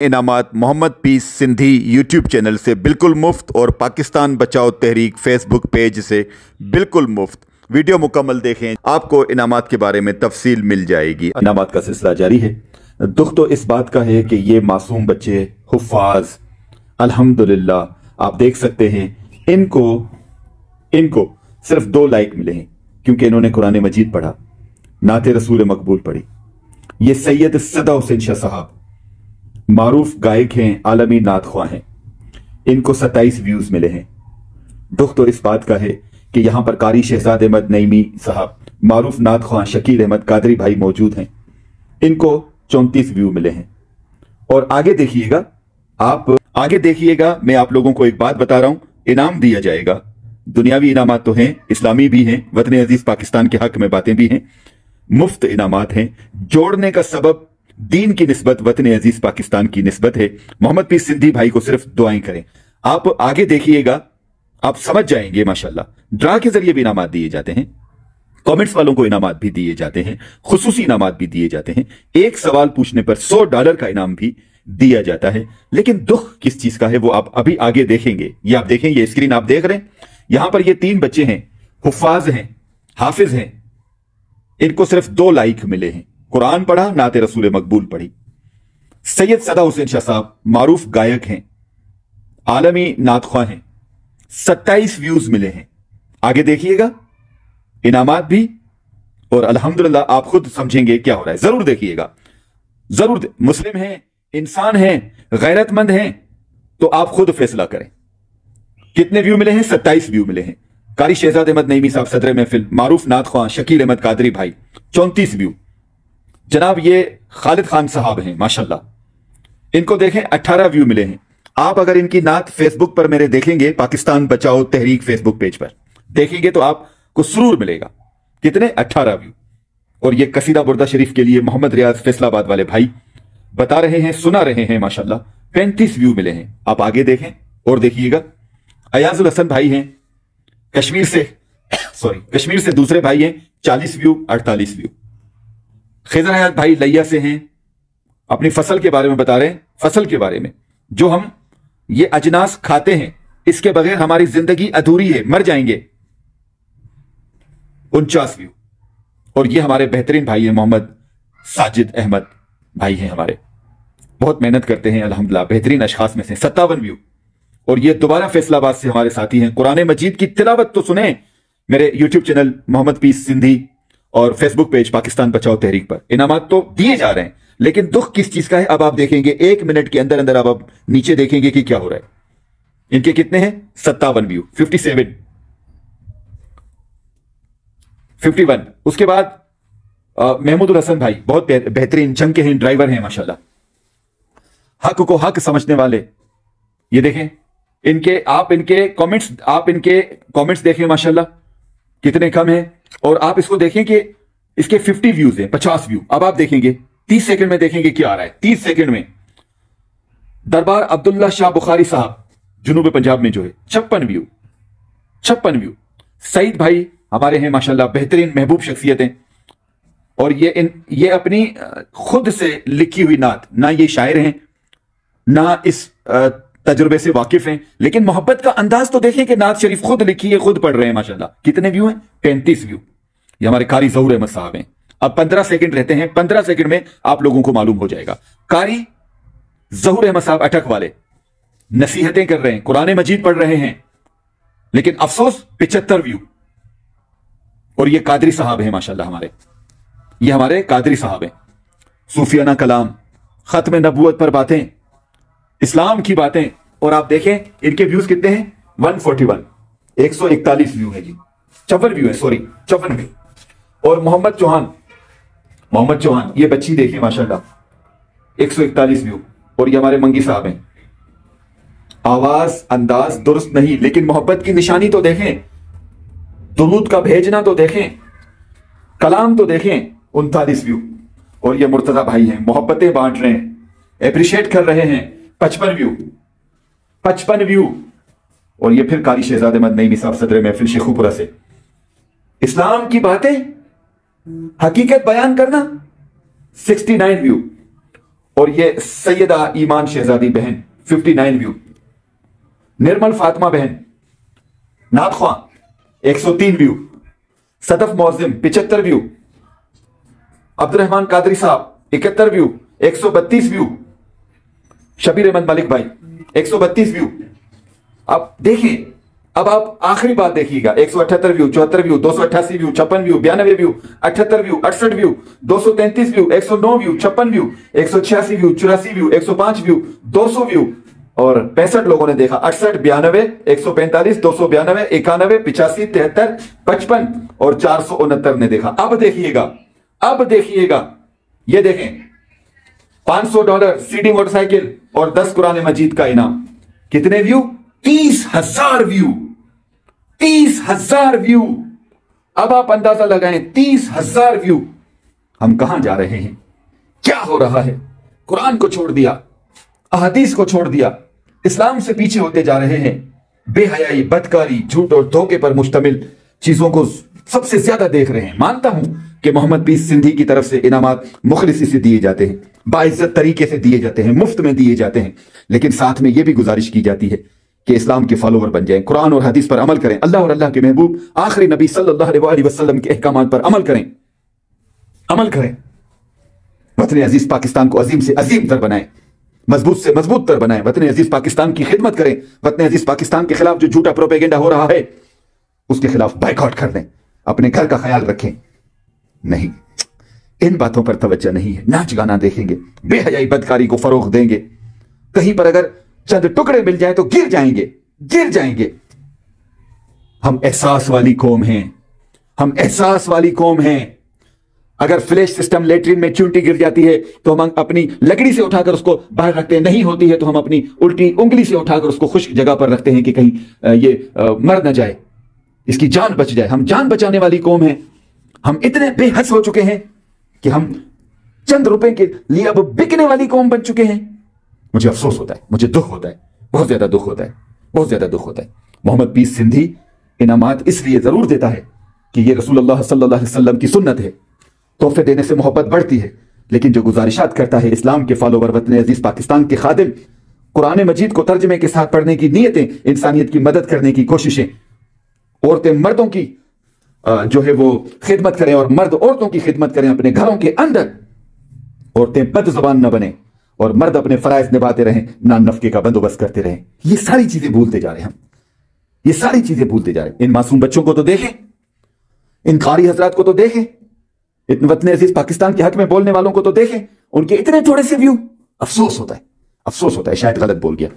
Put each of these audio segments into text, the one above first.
इनामात Mohammad piece Sindhi YouTube channel से बिल्कुल मुफ्त और पाकिस्तान बचाओ तहरीक फेसबुक पेज से बिल्कुल मुफ्त। वीडियो मुकम्मल देखें, आपको इनामात के बारे में तफसील मिल जाएगी। इनामात का सिलसिला जारी है। दुख तो इस बात का है कि ये मासूम बच्चे हुफ़ाज अल्हम्दुलिल्लाह आप देख सकते हैं, इनको सिर्फ 2 लाइक मिले हैं क्योंकि इन्होंने कुरान मजीद पढ़ा, नाते रसूल मकबूल पढ़ी। ये सैयद सदा हुसैन शाह साहब मारूफ गायक हैं, आलमी नात ख्वाह हैं। इनको 27 व्यूज मिले हैं। दुख तो इस बात का है कि यहां पर कारी शहजाद अहमद नईमी साहब, मारूफ नात ख्वाह शकील अहमद कादरी भाई मौजूद हैं। इनको 34 व्यू मिले हैं। और आगे देखिएगा, आप आगे देखिएगा, मैं आप लोगों को एक बात बता रहा हूं, इनाम दिया जाएगा। दुनियावी इनामात तो हैं, इस्लामी भी हैं, वतन अजीज पाकिस्तान के हक में बातें भी हैं, मुफ्त इनामात हैं। जोड़ने का सबब दीन की निस्बत, वतन अजीज पाकिस्तान की निस्बत है। मोहम्मद पीस सिंधी भाई को सिर्फ दुआएं करें। आप आगे देखिएगा, आप समझ जाएंगे माशाल्लाह। ड्रा के जरिए भी इनामात दिए जाते हैं, कमेंट्स वालों को इनामात भी दिए जाते हैं, खुसूसी इनामात भी दिए जाते हैं। एक सवाल पूछने पर $100 का इनाम भी दिया जाता है। लेकिन दुख किस चीज का है वो आप अभी आगे देखेंगे। ये आप देखें, ये स्क्रीन आप देख रहे हैं, यहां पर ये 3 बच्चे हैं, हुफ्फाज हैं, हाफिज हैं। इनको सिर्फ 2 लाइक मिले हैं। कुरान पढ़ा, नाते रसूल मकबूल पढ़ी। सैयद सदा हुसैन शाह साहब मारूफ गायक हैं, आलमी नात ख्वाह हैं। 27 व्यूज मिले हैं। आगे देखिएगा, इनामात भी, और अल्हम्दुलिल्लाह आप खुद समझेंगे क्या हो रहा है। जरूर देखिएगा, जरूर। मुस्लिम हैं, इंसान हैं, गैरतमंद हैं, तो आप खुद फैसला करें। कितने व्यू मिले हैं? 27 व्यू मिले हैं। कारी शहजाद अहमद नईमी साहब सदर महफिल, मारूफ नात ख्वाह शकील अहमद कादरी भाई 34 व्यू। जनाब ये खालिद खान साहब हैं, माशाल्लाह, इनको देखें 18 व्यू मिले हैं। आप अगर इनकी नात फेसबुक पर मेरे देखेंगे, पाकिस्तान बचाओ तहरीक फेसबुक पेज पर देखेंगे तो आपको सुरूर मिलेगा। कितने? 18 व्यू। और ये कसीदा बुर्दा शरीफ के लिए मोहम्मद रियाज फैसलाबाद वाले भाई बता रहे हैं, सुना रहे हैं, माशाल्लाह 35 व्यू मिले हैं। आप आगे देखें और देखिएगा। अयाजुल हसन भाई हैं कश्मीर से दूसरे भाई हैं, 40 व्यू, 48 व्यू। खिजर हयात भाई लैया से हैं, अपनी फसल के बारे में बता रहे हैं, फसल के बारे में, जो हम ये अजनास खाते हैं इसके बगैर हमारी जिंदगी अधूरी है, मर जाएंगे। 49 व्यू। और ये हमारे बेहतरीन भाई हैं, मोहम्मद साजिद अहमद भाई हैं हमारे, बहुत मेहनत करते हैं अल्हम्दुलिल्लाह, बेहतरीन अशखास में से। 57 व्यू। और ये दोबारा फैसलाबाद से हमारे साथी हैं। कुरान मजीद की तिलावत तो सुने मेरे YouTube channel Mohammad piece Sindhi और फेसबुक पेज पाकिस्तान बचाओ तहरीक पर। इनामात तो दिए जा रहे हैं, लेकिन दुख किस चीज का है अब आप देखेंगे। 1 मिनट के अंदर अंदर अब नीचे देखेंगे कि क्या हो रहा है। इनके कितने हैं? 57 व्यू, 57, 51। उसके बाद महमूद हसन भाई बहुत बेहतरीन जंग के हैं, ड्राइवर हैं माशाल्लाह, हक को हक समझने वाले। ये देखें इनके कमेंट्स देखें माशाल्लाह कितने कम हैं। और आप इसको देखें कि इसके 50 व्यूज हैं, 50 व्यू। अब आप देखेंगे 30 सेकंड में देखेंगे क्या आ रहा है। 30 सेकंड में दरबार अब्दुल्ला शाह बुखारी साहब जुनूब पंजाब में जो है 56 व्यू, 56 व्यू। सईद भाई हमारे हैं माशाल्लाह, बेहतरीन महबूब शख्सियतें। और ये अपनी खुद से लिखी हुई नात, ना ये शायर हैं ना इस तजुर्बे से वाकिफ हैं, लेकिन मोहब्बत का अंदाज तो देखें कि नात शरीफ खुद लिखी है, खुद पढ़ रहे हैं माशाल्लाह। कितने व्यू हैं? 35 व्यू। ये हमारे कारी ज़हूर अहमद साहब हैं। अब 15 सेकंड रहते हैं, 15 सेकंड में आप लोगों को मालूम हो जाएगा। कारी ज़हूर अहमद साहब अटक वाले नसीहतें कर रहे हैं, कुरान मजीद पढ़ रहे हैं, लेकिन अफसोस 75 व्यू। और ये कादरी साहब हैं माशाल्लाह, ये हमारे कादरी साहब हैं। सूफियाना कलाम, खत्म नबूवत पर बातें, इस्लाम की बातें। और आप देखें इनके व्यूज कितने हैं? 141, 141 व्यू है जी, 54 व्यू है, सॉरी 54 व्यू। और मोहम्मद चौहान ये बच्ची देखें माशाल्लाह, 141 व्यू। और ये हमारे मंगी साहब हैं। आवाज अंदाज दुरुस्त नहीं, लेकिन मोहब्बत की निशानी तो देखें, दुरूद का भेजना तो देखें, कलाम तो देखें। 39 व्यू। और ये मुर्तजा भाई हैं, मोहब्बतें बांट रहे हैं, एप्रिशिएट कर रहे हैं। 55 व्यू, 55 व्यू। और ये फिर कारी शहजाद अहमद नईमी साहब सदर महफिल शेखुपुरा से, इस्लाम की बातें, हकीकत बयान करना, 69 व्यू। और ये सैयदा ईमान शहजादी बहन 59 व्यू, निर्मल फातिमा बहन नाथ ख्वां 103 view, Sadaf मोअज्जिम 75 view, Abdurrahman Qadri साहब 71 व्यू, 132 व्यू, शबीर अहमद मलिक भाई 132 व्यू। अब देखिए, अब आप आखिरी बात देखिएगा, 178 view, 74 view, 288 view, 56 view, 92 view, 78 view, 68 view, 233 view, 109 view, 56 view, 186 view, 84 view, 105 view, 200 view और 65 लोगों ने देखा। 68, 92, 145, 292, 91, 85, 73, 55 और 469 ने देखा। अब देखिएगा, अब देखिएगा, ये देखें, $500 सीडी मोटरसाइकिल और 10 कुरान मजीद का इनाम। कितने व्यू? 30,000 view, 30,000 view. अब आप अंदाजा लगाएं, 30,000 व्यू। हम कहां जा रहे हैं? क्या हो रहा है? कुरान को छोड़ दिया, अहदीस को छोड़ दिया, इस्लाम से पीछे होते जा रहे हैं। बेहयाई, बदकारी, झूठ और धोखे पर मुश्तमिल चीजों को सबसे ज्यादा देख रहे हैं। मानता हूं कि मोहम्मद पीस सिंधी की तरफ से इनामात मुखलिसी से दिए जाते हैं, बाइज्जत तरीके से दिए जाते हैं, मुफ्त में दिए जाते हैं, लेकिन साथ में यह भी गुजारिश की जाती है कि इस्लाम के फॉलोवर बन जाएं, कुरान और हदीस पर अमल करें, अल्लाह और अल्लाह के महबूब आखिरी नबी सल्लल्लाहु अलैहि वसल्लम के अहकामात पर अमल करें, अमल करें। वतन अजीज पाकिस्तान को अजीम से अजीम तर बनाएं, मजबूत से मजबूत तर बनाएं। वतन अजीज पाकिस्तान की खिदमत करें। वतन अजीज पाकिस्तान के खिलाफ जो झूठा प्रोपेगेंडा हो रहा है उसके खिलाफ बाइकआउट कर दें। अपने घर का ख्याल रखें। नहीं, इन बातों पर तवज्जो नहीं है। नाच गाना देखेंगे, बेहयाई बदकारी को फरोग देंगे, कहीं पर अगर चंद टुकड़े मिल जाए तो गिर जाएंगे, गिर जाएंगे। हम एहसास वाली कौम हैं, हम एहसास वाली कौम हैं। अगर फ्लैश सिस्टम लेटरिन में चूंटी गिर जाती है तो हम अपनी लकड़ी से उठाकर उसको बाहर रखते हैं, नहीं होती है तो हम अपनी उल्टी उंगली से उठाकर उसको खुश्क जगह पर रखते हैं कि कहीं ये मर ना जाए, इसकी जान बच जाए। हम जान बचाने वाली कौम हैं। हम इतने बेहस हो चुके हैं कि हम चंद रुपए के लिए अब बिकने वाली कौम बन चुके हैं। मुझे अफसोस होता है, मुझे दुख होता है, बहुत ज्यादा दुख होता है, बहुत ज्यादा दुख होता है। मोहम्मद पीस सिंधी इनामात इसलिए जरूर देता है कि यह रसूलुल्लाह सल्लल्लाहु अलैहि वसल्लम की सुन्नत है। तोहफे देने से मोहब्बत बढ़ती है, लेकिन जो गुजारिशात करता है इस्लाम के फॉलोवर, वतन अजीज पाकिस्तान के खादिम, कुरान मजीद को तर्जमे के साथ पढ़ने की नीयतें, इंसानियत की मदद करने की कोशिशें, औरतें मर्दों की जो है वो खिदमत करें और मर्द औरतों की खिदमत करें अपने घरों के अंदर। औरतें बदजुबान न बने और मर्द अपने फराइज निभाते रहें, नान नफके का बंदोबस्त करते रहें। ये सारी चीजें भूलते जा रहे हैं हम, ये सारी चीजें भूलते जा रहे हैं। इन मासूम बच्चों को तो देखें, इन कारी हजरात को तो देखें, इतने वतन अजीज पाकिस्तान के हक में बोलने वालों को तो देखें, उनके इतने थोड़े से व्यू। अफसोस होता है, अफसोस होता है। शायद गलत बोल गया,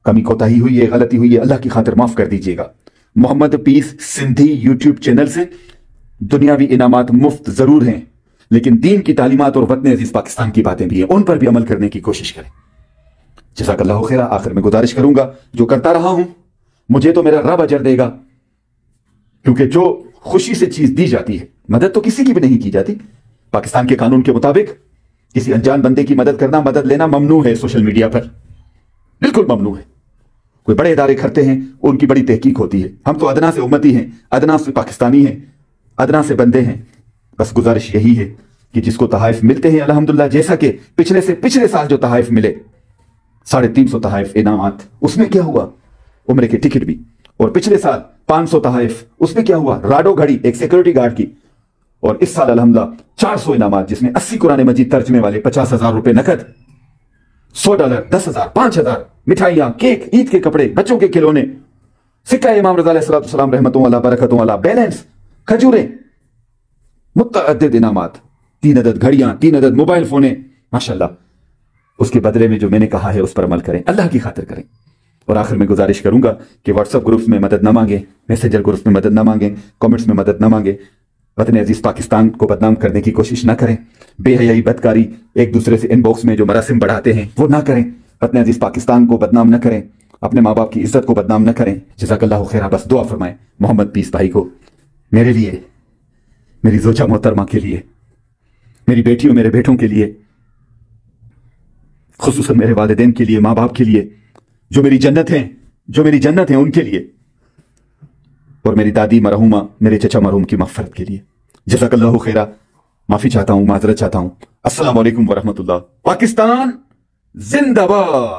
कमी कोताही हुई है, गलती हुई है, अल्लाह की खातिर माफ कर दीजिएगा। Mohammad piece Sindhi YouTube channel से दुनियावी इनामात मुफ्त जरूर हैं, लेकिन दीन की तालीमात और वतन अजीज पाकिस्तान की बातें भी हैं, उन पर भी अमल करने की कोशिश करें। जज़ाकल्लाहु खैरा। आखिर में गुजारिश करूंगा, जो करता रहा हूं मुझे तो मेरा रब अजर देगा, क्योंकि जो खुशी से चीज दी जाती है, मदद तो किसी की भी नहीं की जाती। पाकिस्तान के कानून के मुताबिक किसी अनजान बंदे की मदद करना, मदद लेना ममनू है। सोशल मीडिया पर बिल्कुल ममनू है। कोई बड़े इदारे करते हैं, उनकी बड़ी तहकीक होती है। हम तो अदना से उम्मती हैं, अदना से पाकिस्तानी हैं, अदना से बंदे हैं। बस गुजारिश यही है कि जिसको तहाइफ मिलते हैं अल्हम्दुलिल्लाह, जैसा कि पिछले से पिछले साल जो तहाइफ मिले 350 तहाइफ इनामात, उसमें क्या हुआ? उम्र के टिकट भी। और पिछले साल 500 तहाइफ, उसमें क्या हुआ? राडो घड़ी एक सिक्योरिटी गार्ड की। और इस साल अल्हम्दुलिल्लाह 400 इनामात, जिसमें 80 कुरान मजीद तर्जमे वाले, 50,000 रुपए नकद, $100, 10,000, 5,000, मिठाइयां, केक, ईद के कपड़े, बच्चों के खिलौने, सिक्का इमाम रज़ा अलैहिस्सलाम रहमतुल्लाह अला बरकतुल्लाह अला, बैलेंस, खजूरें, मुतअद्दिद इनामात, 3 अदद घड़ियां, 3 अदद मोबाइल फोने, माशाल्लाह। उसके बदले में जो मैंने कहा है उस पर अमल करें, अल्लाह की खातिर करें। और आखिर में गुजारिश करूंगा कि व्हाट्सएप ग्रुप्स में मदद न मांगे, मैसेंजर ग्रुप्स में मदद न मांगे, कमेंट्स में मदद न मांगे। वतन अजीज पाकिस्तान को बदनाम करने की कोशिश ना करें। बेहयाई, बदकारी, एक दूसरे से इनबॉक्स में जो मरासिम बढ़ाते हैं वो ना करें। वतन अजीज पाकिस्तान को बदनाम न करें, अपने माँ बाप की इज्जत को बदनाम न करें। जज़ाकल्लाहु खैरा। बस दुआ फरमाएं मोहम्मद पीस भाई को, मेरे लिए, मेरी जोजा मोहतरमा के लिए, मेरी बेटियों मेरे बेटों के लिए, खुसूसन मेरे वालिदैन के लिए, माँ बाप के लिए, जो मेरी जन्नत हैं, जो मेरी जन्नत है उनके लिए, और मेरी दादी मरहुमा, मेरे चचा मरहूम की मग़फ़िरत के लिए। जज़ाकल्लाहु खैरा। माफी चाहता हूं, माजरत चाहता हूं। अस्सलाम वालेकुम वरहमतुल्लाह। पाकिस्तान जिंदाबाद।